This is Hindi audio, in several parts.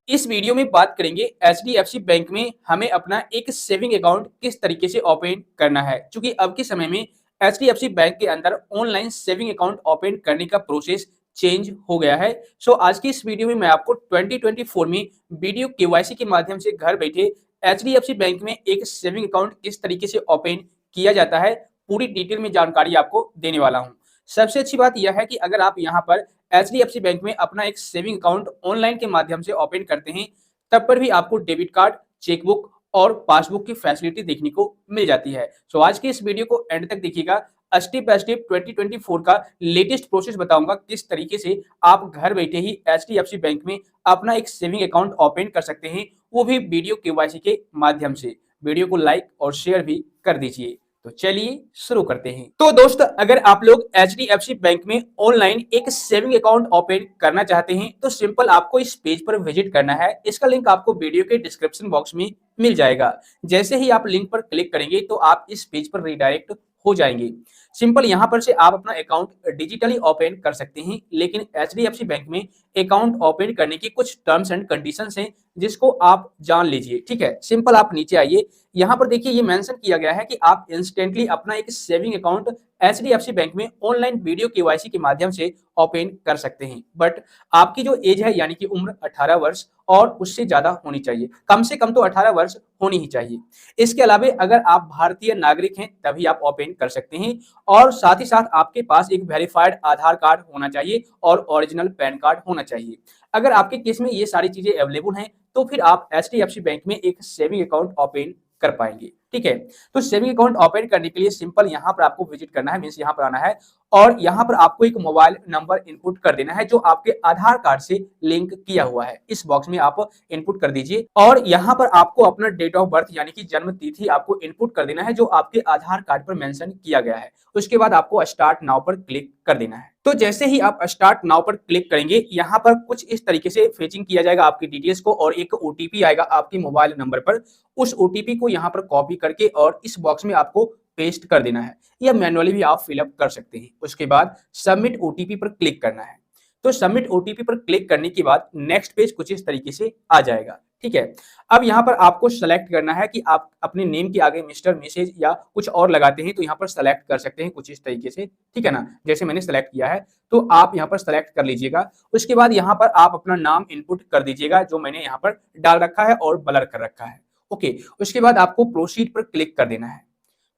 इस वीडियो में बात करेंगे एचडीएफसी बैंक में हमें अपना एक सेविंग अकाउंट किस तरीके से ओपन करना है। क्योंकि अब के समय में एचडीएफसी बैंक के अंदर ऑनलाइन सेविंग अकाउंट ओपन करने का प्रोसेस चेंज हो गया है। सो आज की इस वीडियो में मैं आपको 2024 में वीडियो केवाईसी के माध्यम से घर बैठे एचडीएफसी बैंक में एक सेविंग अकाउंट किस तरीके से ओपन किया जाता है, पूरी डिटेल में जानकारी आपको देने वाला हूँ। सबसे अच्छी बात यह है कि अगर आप यहाँ पर एचडीएफसी बैंक में अपना एक सेविंग अकाउंट ऑनलाइन के माध्यम से ओपन करते हैं, तब पर भी आपको डेबिट कार्ड, चेकबुक और पासबुक की फैसिलिटी देखने को मिल जाती है। सो आज के इस वीडियो को एंड तक देखिएगा। स्टेप बाय स्टेप 2024 का लेटेस्ट प्रोसेस बताऊंगा किस तरीके से आप घर बैठे ही एचडीएफसी बैंक में अपना एक सेविंग अकाउंट ओपन कर सकते हैं, वो भी वीडियो केवाईसी के माध्यम से। वीडियो को लाइक और शेयर भी कर दीजिए। तो चलिए शुरू करते हैं। तो दोस्त, अगर आप लोग एचडीएफसी बैंक में ऑनलाइन एक सेविंग अकाउंट ओपन करना चाहते हैं तो सिंपल आपको इस पेज पर विजिट करना है। इसका लिंक आपको वीडियो के डिस्क्रिप्शन बॉक्स में मिल जाएगा। जैसे ही आप लिंक पर क्लिक करेंगे तो आप इस पेज पर रिडायरेक्ट हो जाएंगे। सिंपल यहां पर से आप अपना अकाउंट डिजिटली ओपन कर सकते हैं, लेकिन एचडीएफसी बैंक में अकाउंट ओपन करने की कुछ टर्म्स एंड कंडीशंस हैं जिसको आप जान लीजिए। ठीक है, सिंपल आप नीचे आइए। यहाँ पर देखिए ये मेंशन किया गया है कि आप इंस्टेंटली अपना एक सेविंग अकाउंट एचडीएफसी बैंक में ऑनलाइन वीडियो केवाईसी के माध्यम से ओपन कर सकते हैं। बट आपकी जो एज है यानी कि उम्र 18 वर्ष और उससे ज्यादा होनी चाहिए। कम से कम तो 18 वर्ष होनी ही चाहिए। इसके अलावा अगर आप भारतीय नागरिक हैं तभी आप ओपन कर सकते हैं, और साथ ही साथ आपके पास एक वेरीफाइड आधार कार्ड होना चाहिए और ओरिजिनल पैन कार्ड होना चाहिए। अगर आपके केस में ये सारी चीजें अवेलेबल हैं तो फिर आप एचडीएफसी बैंक में एक सेविंग अकाउंट ओपन कर पाएंगे। ठीक है, तो सेविंग अकाउंट ओपन करने के लिए सिंपल यहां पर आपको विजिट करना है, मींस यहां पर आना है और यहां पर आपको एक मोबाइल नंबर इनपुट कर देना है जो आपके आधार कार्ड से लिंक किया हुआ है। इस बॉक्स में आप इनपुट कर दीजिए और यहां पर आपको अपना डेट ऑफ बर्थ यानी कि जन्म तिथि आपको इनपुट कर देना है जो आपके आधार कार्ड पर मेंशन किया गया है। उसके बाद आपको स्टार्ट नाउ पर क्लिक कर देना है। तो जैसे ही आप स्टार्ट नाउ पर क्लिक करेंगे, यहां पर कुछ इस तरीके से फेचिंग किया जाएगा आपकी डिटेल्स को और एक ओटीपी आएगा आपके मोबाइल नंबर पर। उस ओटीपी को यहां पर कॉपी करके और इस बॉक्स में आपको पेस्ट कर देना है, या मैन्युअली भी आप फिलअप कर सकते हैं। उसके बाद सबमिट ओटीपी पर क्लिक करना है। तो सबमिट ओटीपी पर क्लिक करने के बाद नेक्स्ट पेज कुछ इस तरीके से आ जाएगा। ठीक है, अब यहाँ पर आपको सेलेक्ट करना है कि आप अपने नेम के आगे मिस्टर, मिसेज या कुछ और लगाते हैं तो यहाँ पर सेलेक्ट कर सकते हैं कुछ इस तरीके से। ठीक है ना, जैसे मैंने सेलेक्ट किया है तो आप यहाँ पर सेलेक्ट कर लीजिएगा। उसके बाद यहाँ पर आप अपना नाम इनपुट कर दीजिएगा जो मैंने यहाँ पर डाल रखा है और ब्लर कर रखा है। ओके, उसके बाद आपको प्रोसीड पर क्लिक कर देना है।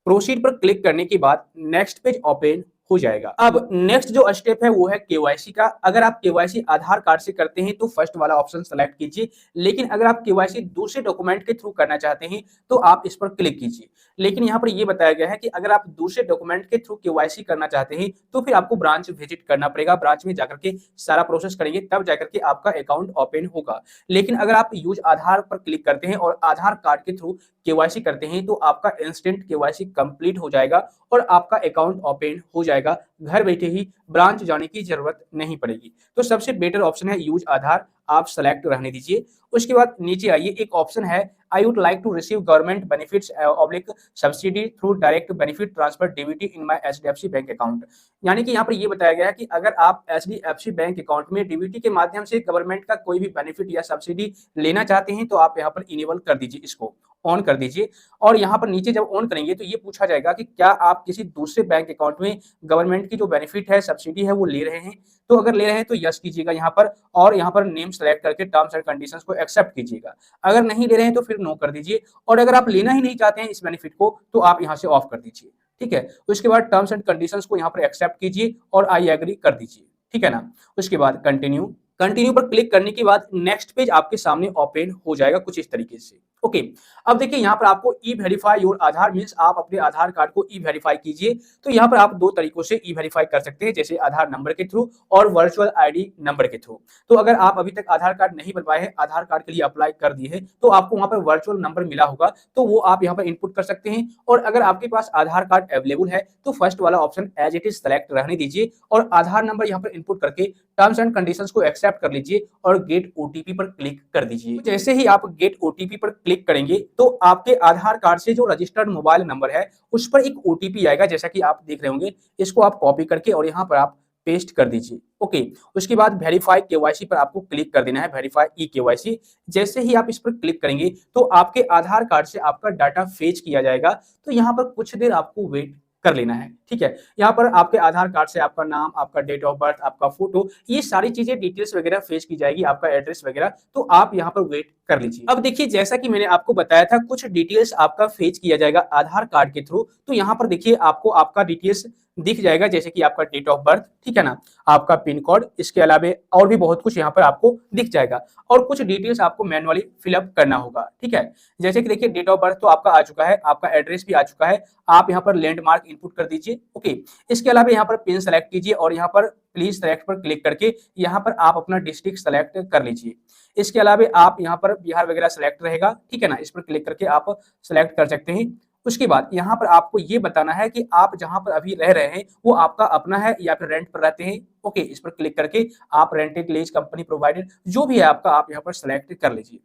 प्रोसीड पर क्लिक करने के बाद नेक्स्ट पेज ओपन हो जाएगा। अब नेक्स्ट जो स्टेप है वो है केवाईसी का। अगर आप केवाईसी आधार कार्ड से करते हैं तो फर्स्ट वाला ऑप्शन सेलेक्ट कीजिए, लेकिन अगर आप केवाईसी दूसरे डॉक्यूमेंट के थ्रू करना चाहते हैं तो आप इस पर क्लिक कीजिए। लेकिन यहाँ पर ये बताया गया है कि अगर आप दूसरे डॉक्यूमेंट के थ्रू केवाईसी करना चाहते हैं तो फिर आपको ब्रांच विजिट करना पड़ेगा। ब्रांच में जाकर के सारा प्रोसेस करेंगे तब जाकर के आपका अकाउंट ओपन होगा। लेकिन अगर आप यूज आधार पर क्लिक करते हैं और आधार कार्ड के थ्रू केवाईसी करते हैं तो आपका इंस्टेंट केवाईसी कंप्लीट हो जाएगा और आपका अकाउंट ओपन हो जाएगा। घर बैठे ही ब्रांच जाने की जरूरत नहीं पड़ेगी। तो सबसे बेटर ऑप्शन है यूज आधार, आप सेलेक्ट रहने दीजिए। उसके बाद नीचे आइए, एक ऑप्शन है I would like to receive government benefits oblique subsidy through direct benefit transfer DBT in my HDFC bank account. यानी कि यहाँ पर ये बताया गया है कि अगर आप एचडीएफसी बैंक अकाउंट में डीबीटी के माध्यम से गवर्नमेंट का कोई भी बेनिफिट या सब्सिडी लेना चाहते हैं तो आप यहाँ पर इनेबल कर दीजिए, इसको ऑन कर दीजिए। और यहाँ पर नीचे जब ऑन करेंगे तो ये पूछा जाएगा कि क्या आप किसी दूसरे बैंक अकाउंट में गवर्नमेंट की जो बेनिफिट है, सब्सिडी है वो ले रहे हैं। तो अगर ले रहे हैं तो यस कीजिएगा यहाँ पर, और यहाँ पर नेम सेलेक्ट करके टर्म्स एंड कंडीशंस को एक्सेप्ट कीजिएगा। अगर नहीं ले रहे हैं तो फिर नो कर दीजिए, और अगर आप लेना ही नहीं चाहते हैं इस बेनिफिट को तो आप यहाँ से ऑफ कर दीजिए। ठीक है, उसके बाद टर्म्स एंड कंडीशंस को यहाँ पर एक्सेप्ट कीजिए और आई एग्री कर दीजिए। ठीक है ना, उसके बाद कंटिन्यू। कंटिन्यू पर क्लिक करने के बाद नेक्स्ट पेज आपके सामने ओपन हो जाएगा कुछ इस तरीके से। ओके, अब देखिए यहाँ पर आपको ई वेरीफाई योर आधार, मींस आप अपने आधार कार्ड को ई वेरीफाई कीजिए। तो यहाँ पर आप दो तरीकों से ई वेरीफाई कर सकते हैं, जैसे आधार नंबर के थ्रू और वर्चुअल आईडी नंबर के थ्रू। तो अगर आप अभी तक आधार कार्ड नहीं बनवाए हैं, आधार कार्ड के लिए अप्लाई कर दिए हैं, तो आपको वहां पर वर्चुअल नंबर मिला होगा तो वो आप यहाँ पर इनपुट कर सकते हैं। और अगर आपके पास आधार कार्ड अवेलेबल है तो फर्स्ट वाला option as it is select रहने दीजिए और आधार नंबर यहाँ पर इनपुट करके टर्म्स एंड कंडीशंस को एक्सेप्ट कर लीजिए और गेट ओटीपी पर क्लिक कर दीजिए। जैसे ही आप गेट ओटीपी पर क्लिक करेंगे तो आपके आधार कार्ड से जो रजिस्टर्ड मोबाइल नंबर है उस पर एक ओटीपी आएगा, जैसा कि आप देख रहे होंगे। इसको आप कॉपी करके और यहाँ पर आप पेस्ट कर दीजिए। ओके, उसके बाद वेरीफाई केवाईसी पर आपको क्लिक कर देना है, वेरीफाई ई केवाईसी। जैसे ही आप इस पर क्लिक करेंगे तो आपके आधार कार्ड से आपका डाटा फेच किया जाएगा। तो यहाँ पर कुछ देर आपको वेट कर लेना है, ठीक है। यहाँ पर आपके आधार कार्ड से आपका नाम, आपका डेट ऑफ बर्थ, आपका फोटो, ये सारी चीजें डिटेल्स वगैरह फेच की जाएगी, आपका एड्रेस वगैरह। तो आप यहाँ पर वेट कर लीजिए। अब देखिए, जैसा कि मैंने आपको बताया था, कुछ डिटेल्स आपका फेच किया जाएगा आधार कार्ड के थ्रू। तो यहाँ पर देखिए आपको आपका डिटेल्स दिख जाएगा, जैसे कि आपका डेट ऑफ बर्थ, ठीक है ना, आपका पिन कोड, इसके अलावा और भी बहुत कुछ यहाँ पर आपको दिख जाएगा। और कुछ डिटेल्स आपको मैनुअली फिलअप करना होगा, ठीक है। जैसे कि देखिए डेट ऑफ बर्थ तो आपका आ चुका है, आपका एड्रेस भी आ चुका है, आप यहाँ पर लैंडमार्क इनपुट कर दीजिए। ओके, इसके अलावा यहाँ पर पिन सेलेक्ट कीजिए और यहाँ पर प्लीज सेलेक्ट पर क्लिक करके यहाँ पर आप अपना डिस्ट्रिक्ट सेलेक्ट कर लीजिए। इसके अलावा आप यहाँ पर बिहार वगैरह सेलेक्ट रहेगा, ठीक है ना, इस पर क्लिक करके आप सेलेक्ट कर सकते हैं। उसके बाद यहाँ पर आपको ये बताना है कि आप जहां पर अभी रह रहे हैं वो आपका अपना है या फिर रेंट पर रहते हैं। ओके, इस पर क्लिक करके आप रेंटेड, लीज, कंपनी प्रोवाइडेड, जो भी है आपका, आप यहाँ पर सेलेक्ट कर लीजिए।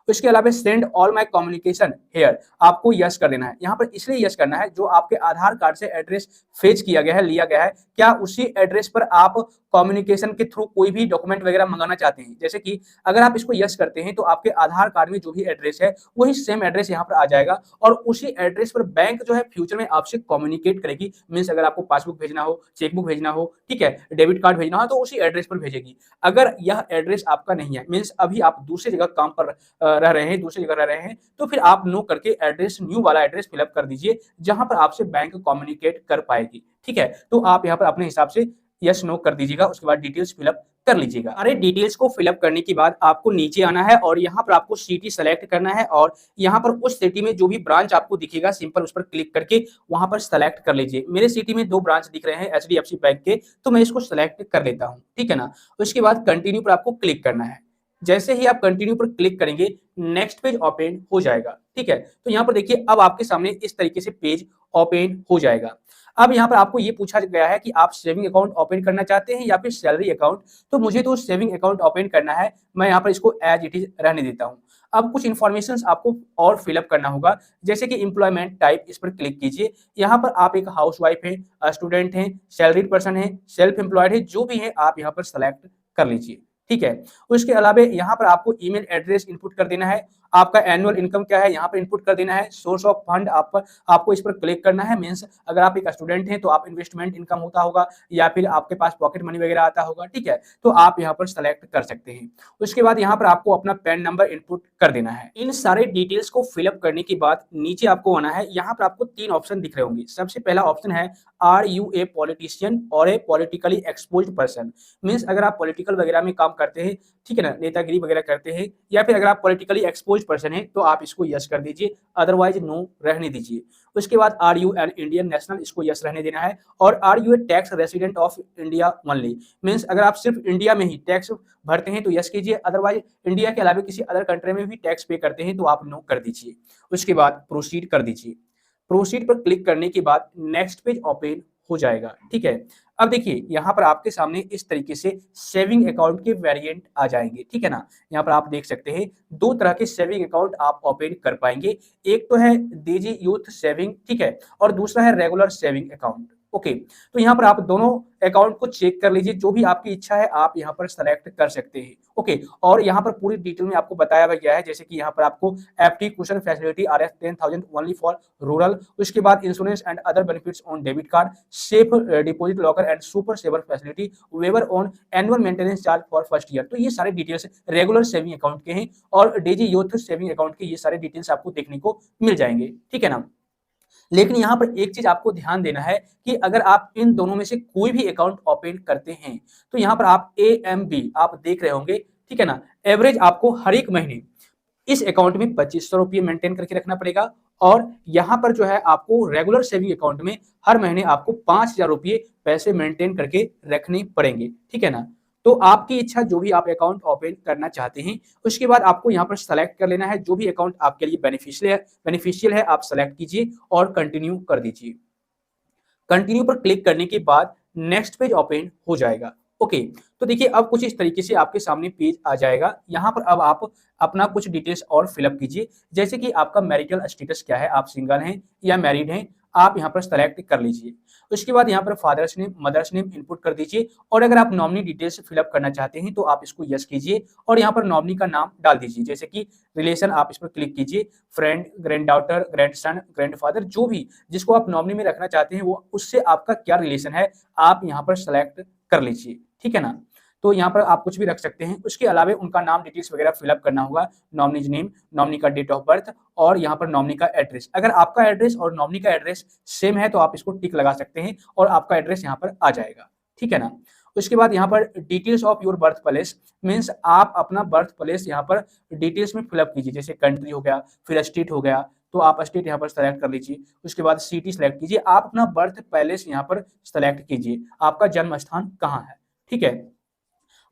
उसके अलावा send all my communication here, आपको यस कर देना है। यहाँ पर इसलिए यस करना है, जो आपके आधार कार्ड से एड्रेस फेच किया गया है, लिया गया है, क्या उसी एड्रेस पर आप कम्युनिकेशन के थ्रू कोई भी डॉक्यूमेंट वगैरह मंगाना चाहते हैं। जैसे कि अगर आप इसको यस करते हैं तो आपके आधार कार्ड में जो भी एड्रेस है वही सेम एड्रेस यहाँ पर आ जाएगा और उसी एड्रेस पर बैंक जो है फ्यूचर में आपसे कम्युनिकेट करेगी। मीन्स अगर आपको पासबुक भेजना हो, चेकबुक भेजना हो, ठीक है, डेबिट कार्ड भेजना हो, तो उसी एड्रेस पर भेजेगी। अगर यह एड्रेस आपका नहीं है, मीन्स अभी आप दूसरी जगह काम पर रह रहे हैं, दूसरी जगह रह रहे हैं, तो फिर आप नो करके एड्रेस, न्यू वाला एड्रेस फिलअप कर दीजिए जहां पर आपसे बैंक कम्युनिकेट कर पाएगी, ठीक है। तो आप यहाँ पर अपने हिसाब से यस नो कर दीजिएगा, उसके बाद डिटेल्स फिलअप कर लीजिएगा। अरे डिटेल्स को फिलअप करने के बाद आपको नीचे आना है और यहाँ पर आपको सिटी सेलेक्ट करना है और यहाँ पर उस सिटी में जो भी ब्रांच आपको दिखेगा, सिंपल उस पर क्लिक करके वहां पर सेलेक्ट कर लीजिए। मेरे सिटी में 2 ब्रांच दिख रहे हैं एचडीएफसी बैंक के, तो मैं इसको सेलेक्ट कर लेता हूँ, ठीक है ना। उसके बाद कंटिन्यू पर आपको क्लिक करना है। जैसे ही आप कंटिन्यू पर क्लिक करेंगे नेक्स्ट पेज ओपन हो जाएगा, ठीक है। तो यहाँ पर देखिए अब आपके सामने इस तरीके से पेज ओपन हो जाएगा। अब यहाँ पर आपको ये पूछा गया है कि आप सेविंग अकाउंट ओपन करना चाहते हैं या फिर सैलरी अकाउंट। तो मुझे तो सेविंग अकाउंट ओपन करना है, मैं यहाँ पर इसको एज इट इज रहने देता हूँ। अब कुछ इन्फॉर्मेशन आपको और फिलअप करना होगा, जैसे कि एम्प्लॉयमेंट टाइप, इस पर क्लिक कीजिए। यहाँ पर आप एक हाउसवाइफ है, स्टूडेंट है, सैलरीड पर्सन है, सेल्फ एम्प्लॉयड है, जो भी है आप यहाँ पर सेलेक्ट कर लीजिए, ठीक है। उसके अलावा यहाँ पर आपको ईमेल एड्रेस इनपुट कर देना है, आपका एनुअल इनकम क्या है यहाँ पर इनपुट कर देना है, सोर्स ऑफ फंड आपको इस पर क्लिक करना है। मींस अगर आप एक स्टूडेंट हैं तो आप इन्वेस्टमेंट इनकम होता होगा या फिर आपके पास पॉकेट मनी वगैरह आता होगा, ठीक है, तो आप यहाँ पर सेलेक्ट कर सकते हैं। उसके बाद यहाँ पर आपको अपना पैन नंबर इनपुट कर देना है। इन सारे डिटेल्स को फिलअप करने के बाद नीचे आपको आना है। यहाँ पर आपको 3 ऑप्शन दिख रहे होंगे। सबसे पहला ऑप्शन है आर यू ए पॉलिटिशियन और ए पॉलिटिकली एक्सपोज्ड पर्सन। मींस अगर आप पॉलिटिकल वगैरह में काम करते हैं, ठीक है ना, नेतागिरी वगैरह करते हैं, या फिर अगर आप पॉलिटिकली एक्सपोज्ड पर्सन है तो आप इसको यस कर दीजिए, अदरवाइज नो रहने दीजिए। उसके बाद are you an Indian national, इसको यस रहने देना है। और are you a tax resident of India only, means अगर आप सिर्फ इंडिया में ही टैक्स भरते हैं तो यस कीजिए, अदरवाइज इंडिया के अलावा किसी अदर कंट्री में भी टैक्स पे करते हैं तो आप नो कर दीजिए। उसके बाद प्रोसीड कर दीजिए। प्रोसीड पर क्लिक करने के बाद नेक्स्ट पेज ओपन हो जाएगा, ठीक है। अब देखिए यहाँ पर आपके सामने इस तरीके से सेविंग अकाउंट के वेरिएंट आ जाएंगे, ठीक है ना। यहाँ पर आप देख सकते हैं 2 तरह के सेविंग अकाउंट आप ओपन कर पाएंगे। एक तो है डीजी यूथ सेविंग, ठीक है, और दूसरा है रेगुलर सेविंग अकाउंट। ओके, तो यहाँ पर आप दोनों अकाउंट को चेक कर लीजिए, जो भी आपकी इच्छा है आप यहाँ पर सेलेक्ट कर सकते हैं। ओके, और यहाँ पर पूरी डिटेल में आपको बताया गया है, जैसे कि यहाँ पर आपको FD question facility RS 10,000 only for rural, उसके बाद insurance and other benefits on debit card, safe deposit locker and super saver facility, waiver on annual maintenance charge for first year. तो ये सारे डिटेल्स रेगुलर सेविंग अकाउंट के हैं और डीजी यूथ सेविंग अकाउंट के ये सारे डिटेल्स आपको देखने को मिल जाएंगे, ठीक है ना। लेकिन यहाँ पर एक चीज आपको ध्यान देना है कि अगर आप इन दोनों में से कोई भी अकाउंट ओपन करते हैं तो यहाँ पर आप AMB आप देख रहे होंगे, ठीक है ना। एवरेज आपको हर एक महीने इस अकाउंट में 2500 रुपये मेंटेन करके रखना पड़ेगा और यहाँ पर जो है आपको रेगुलर सेविंग अकाउंट में हर महीने आपको 5000 रुपये पैसे मेंटेन करके रखने पड़ेंगे, ठीक है ना। तो आपकी इच्छा, जो भी आप अकाउंट ओपन करना चाहते हैं, उसके बाद आपको यहाँ पर सेलेक्ट कर लेना है जो भी अकाउंट आपके लिए बेनिफिशियल है आप सेलेक्ट कीजिए और कंटिन्यू कर दीजिए। कंटिन्यू पर क्लिक करने के बाद नेक्स्ट पेज ओपन हो जाएगा। ओके, तो देखिए अब कुछ इस तरीके से आपके सामने पेज आ जाएगा। यहाँ पर अब आप अपना कुछ डिटेल्स और फिलअप कीजिए, जैसे कि आपका मैरिटल स्टेटस क्या है, आप सिंगल हैं या मैरिड हैं, आप यहाँ पर सेलेक्ट कर लीजिए। उसके बाद यहाँ पर father's name, mother's name input कर दीजिए और अगर आप नॉमिनी डिटेल्स फिलअप करना चाहते हैं तो आप इसको यस कीजिए और यहाँ पर नॉमिनी का नाम डाल दीजिए, जैसे कि रिलेशन आप इस पर क्लिक कीजिए, friend, grand daughter, grand son, grand father, जो भी जिसको आप नॉमिनी में रखना चाहते हैं वो उससे आपका क्या रिलेशन है आप यहाँ पर सेलेक्ट कर लीजिए, ठीक है ना। तो यहाँ पर आप कुछ भी रख सकते हैं। उसके अलावा उनका नाम डिटेल्स वगैरह फिलअप करना होगा, नॉमिनीज नेम, नॉमिनी का डेट ऑफ बर्थ और यहाँ पर नॉमिनी का एड्रेस। अगर आपका एड्रेस और नॉमिनी का एड्रेस सेम है तो आप इसको टिक लगा सकते हैं और आपका एड्रेस यहाँ पर आ जाएगा, ठीक है ना। उसके बाद यहाँ पर details of your birth place means आप अपना बर्थ प्लेस यहाँ पर डिटेल्स में फिलअप कीजिए, जैसे कंट्री हो गया, फिर स्टेट हो गया, तो आप स्टेट यहाँ पर सेलेक्ट कर लीजिए। उसके बाद सिटी सेलेक्ट कीजिए, आप अपना बर्थ पैलेस यहाँ पर सेलेक्ट कीजिए, आपका जन्म स्थान कहाँ है, ठीक है।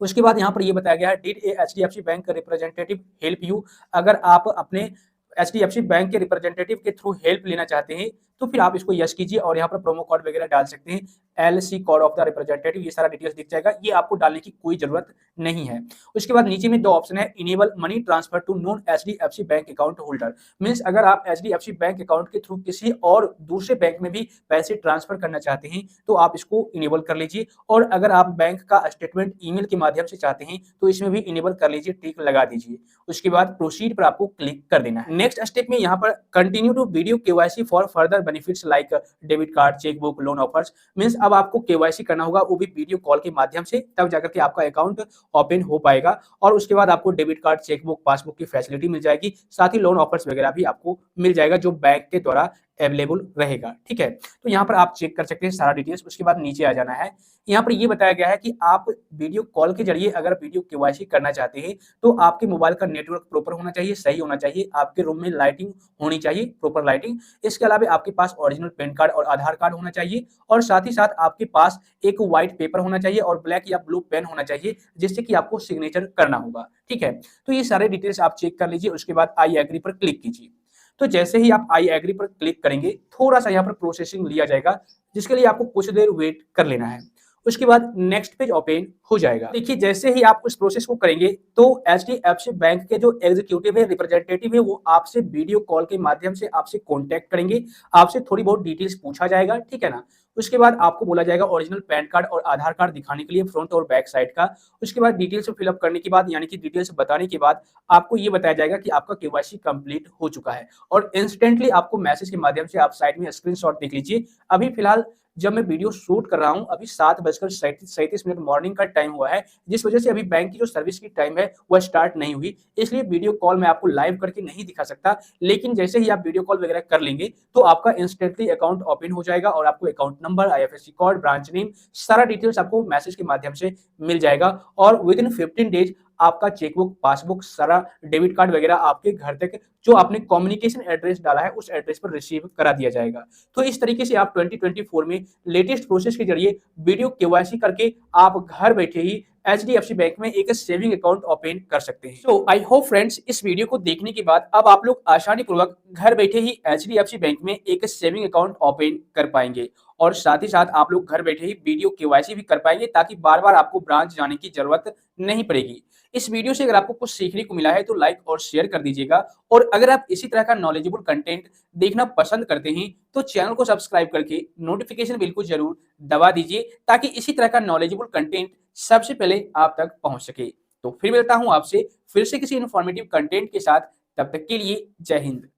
उसके बाद यहाँ पर ये बताया गया है, did a HDFC bank representative help you. अगर आप अपने एचडीएफसी बैंक के रिप्रेजेंटेटिव के थ्रू हेल्प लेना चाहते हैं तो फिर आप इसको यस कीजिए और यहाँ पर प्रोमो कोड वगैरह डाल सकते हैं, LC code of the representative, ये सारा डिटेल्स दिख जाएगा, ये आपको डालने की कोई जरूरत नहीं है। उसके बाद नीचे में दो ऑप्शन है, enable money transfer to non HDFC bank account holder, means अगर आप एचडीएफसी बैंक अकाउंट के थ्रू किसी और दूसरे बैंक में भी पैसे ट्रांसफर करना चाहते हैं तो आप इसको इनेबल कर लीजिए और अगर आप बैंक का स्टेटमेंट ईमेल के माध्यम से चाहते हैं तो इसमें भी इनेबल कर लीजिए, टिक लगा दीजिए। उसके बाद प्रोसीड पर आपको क्लिक कर देना है। नेक्स्ट स्टेप में यहाँ पर continue to video KYC for further benefits like debit card, chequebook, loan offers, means अब आपको केवाईसी करना होगा वो भी वीडियो कॉल के माध्यम से, तब जाकर के आपका अकाउंट ओपन हो पाएगा और उसके बाद आपको डेबिट कार्ड, चेकबुक, पासबुक की फैसिलिटी मिल जाएगी, साथ ही लोन ऑफर्स वगैरह भी आपको मिल जाएगा जो बैंक के द्वारा अवेलेबल रहेगा, ठीक है। तो यहाँ पर आप चेक कर सकते हैं सारा डिटेल्स। उसके बाद नीचे आ जाना है, यहाँ पर ये बताया गया है कि आप वीडियो कॉल के जरिए अगर वीडियो केवाईसी करना चाहते हैं तो आपके मोबाइल का नेटवर्क प्रॉपर होना चाहिए, सही होना चाहिए, आपके रूम में लाइटिंग होनी चाहिए, प्रॉपर लाइटिंग। इसके अलावा आपके पास ओरिजिनल पैन कार्ड और आधार कार्ड होना चाहिए और साथ ही साथ आपके पास एक व्हाइट पेपर होना चाहिए और ब्लैक या ब्लू पेन होना चाहिए जिससे कि आपको सिग्नेचर करना होगा, ठीक है। तो ये सारे डिटेल्स आप चेक कर लीजिए। उसके बाद आई एग्री पर क्लिक कीजिए। तो जैसे ही आप आई एग्री पर क्लिक करेंगे थोड़ा सा यहाँ पर प्रोसेसिंग लिया जाएगा जिसके लिए आपको कुछ देर वेट कर लेना है। उसके बाद नेक्स्ट पेज ओपन हो जाएगा। देखिए जैसे ही आप उस प्रोसेस को करेंगे तो एचडीएफसी बैंक के जो एग्जीक्यूटिव है, रिप्रेजेंटेटिव है, वो आपसे वीडियो कॉल के माध्यम से आपसे कांटेक्ट करेंगे, आपसे थोड़ी बहुत डिटेल्स पूछा जाएगा, ठीक है ना। उसके बाद आपको बोला जाएगा ओरिजिनल पैन कार्ड और आधार कार्ड दिखाने के लिए फ्रंट और बैक साइड का। उसके बाद डिटेल्स फिलअप करने के बाद यानी कि डिटेल्स बताने के बाद आपको ये बताया जाएगा कि आपका केवाईसी कंप्लीट हो चुका है और इंस्टेंटली आपको मैसेज के माध्यम से आप साइड में स्क्रीनशॉट देख लीजिए। अभी फिलहाल जब मैं वीडियो शूट कर रहा हूं अभी 7:37 मॉर्निंग का टाइम हुआ है, जिस वजह से अभी बैंक की जो सर्विस की टाइम है वह स्टार्ट नहीं हुई, इसलिए वीडियो कॉल मैं आपको लाइव करके नहीं दिखा सकता। लेकिन जैसे ही आप वीडियो कॉल वगैरह कर लेंगे तो आपका इंस्टेंटली अकाउंट ओपन हो जाएगा और आपको account number, IFSC code, branch name, सारा डिटेल्स आपको मैसेज के माध्यम से मिल जाएगा और विद इन 15 डेज आपका चेकबुक, पासबुक, सारा डेबिट कार्ड वगैरह आपके घर तक जो आपने कम्युनिकेशन एड्रेस डाला है उस एड्रेस पर रिसीव करा दिया जाएगा। तो इस तरीके से आप 2024 में लेटेस्ट प्रोसेस के जरिए वीडियो केवाईसी करके आप घर बैठे ही एचडीएफसी बैंक में एक सेविंग अकाउंट ओपन कर सकते हैं। सो आई होप फ्रेंड्स इस वीडियो को देखने के बाद अब आप लोग आसानी पूर्वक घर बैठे ही एचडीएफसी बैंक में एक सेविंग अकाउंट ओपन कर पाएंगे और साथ ही साथ आप लोग घर बैठे ही वीडियो केवाईसी भी कर पाएंगे ताकि बार बार आपको ब्रांच जाने की जरूरत नहीं पड़ेगी। इस वीडियो से अगर आपको कुछ सीखने को मिला है तो लाइक और शेयर कर दीजिएगा और अगर आप इसी तरह का नॉलेजेबल कंटेंट देखना पसंद करते हैं तो चैनल को सब्सक्राइब करके नोटिफिकेशन बिल को जरूर दबा दीजिए ताकि इसी तरह का नॉलेजेबल कंटेंट सबसे पहले आप तक पहुंच सके। तो फिर मिलता हूं आपसे फिर से किसी इन्फॉर्मेटिव कंटेंट के साथ, तब तक के लिए जय हिंद।